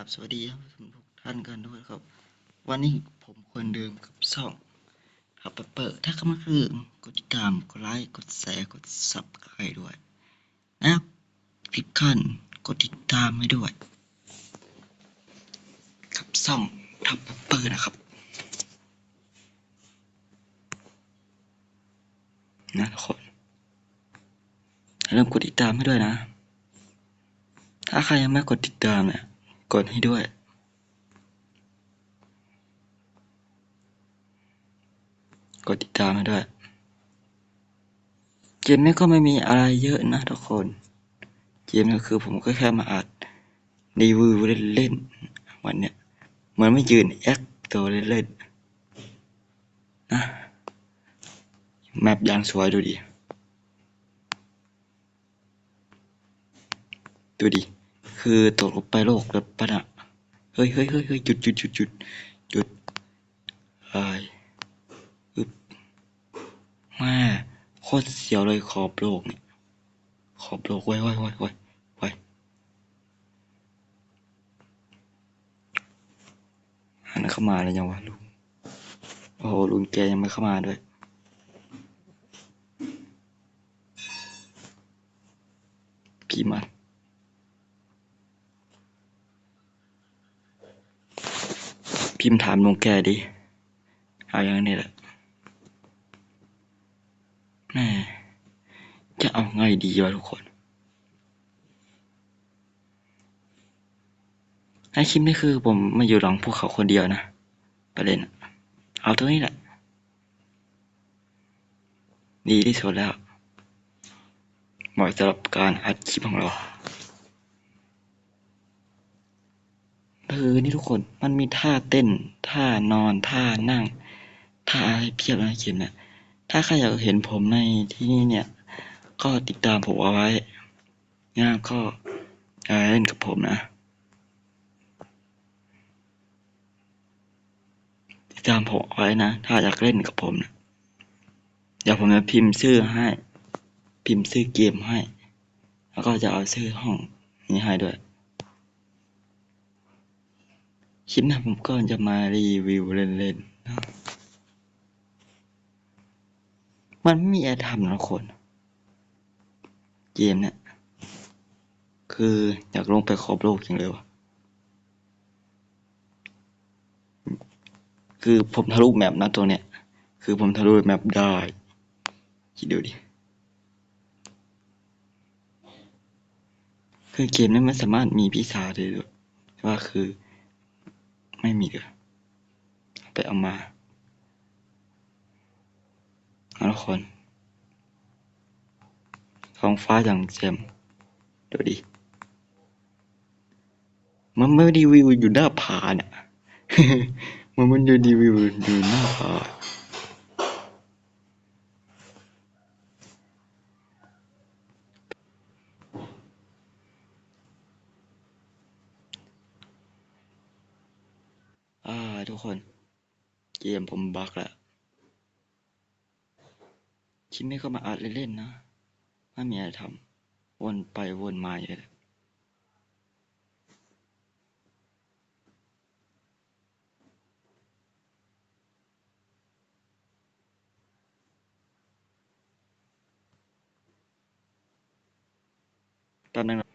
ครับสวัสดีครับทุกท่านกันด้วยครับวันนี้ผมคนเดิมกับช่องทับเปิดถ้าเข้ามาคือกดติดตามกดไลค์กดแชร์กดซับสไครต์ด้วยนะครับที่ขั้นกดติดตามให้ด้วยกับช่องทับเปิดนะครับนะทุกคนอย่าลืมกดติดตามให้ด้วยนะถ้าใครยังไม่กดติดตามเนี่ยกดให้ด้วยกดติดตามให้ด้วยเกมนี้ก็ไม่มีอะไรเยอะนะทุกคนเกมนี้คือผมก็แค่มาอัดรีวิวเล่นๆวันเนี้ยเหมือนไม่ยืนแอคตัวเล่นๆนะแมปอย่างสวยดูดิคือตกลงไปโลกแบบปะนะเฮ้ยหยุดไอ้อึบแม่โคตรเสียวเลยขอบโลกเนี่ยขอบโลกไว้หันเข้ามาเลยยังวะลุงโอ้โหลุงแกยังไม่เข้ามาด้วยพี่มันพิมพ์ถามลุงแกดิเอาอย่างนี้แหละแม่จะเอาไงดีวะทุกคนไอ้คลิปนี้คือผมมาอยู่หลังภูเขาคนเดียวนะประเด็นเอาตัวนี้แหละดีที่สุดแล้วเหมาะสำหรับการอัดคลิปของเรานี่ทุกคนมันมีท่าเต้นท่านอนท่านั่งท่าอะไรเพียบเลยคลิปเนี่ยถ้าใครอยากเห็นผมในที่นี่เนี่ยก็ติดตามผมเอาไว้นะก็เล่นกับผมนะติดตามผมเอาไว้นะถ้าอยากเล่นกับผมนะเดี๋ยวผมจะพิมพ์ชื่อให้พิมพ์ชื่อเกมให้แล้วก็จะเอาชื่อห้องนี้ให้ด้วยคลิปหน้าผมก็จะมารีวิวเล่นๆนะมันไม่มีอะไรทำนะทุกคนเกมเนี่ยคืออยากลงไปขอบโลกจริงเลยวะคือผมทะลุแมปนะตัวเนี้ยคือผมทะลุแมปได้คิดดูดิคือเกมนี้มันสามารถมีพิศาจได้ด้วยว่าคือไม่มีเลยไปเอามาทุกคนท้องฟ้าอย่างแจ่มดูดิมันไม่ได้วิวอยู่หน้าผาเนี่ย มันจะรีวิวอยู่หน้าผาทุกคนเกมผมบั๊กแล้วคิดไม่เข้ามาอัดเล่นๆนะไม่มีอะไรทำวนไปวนมาอยู่เลยตอนนั้น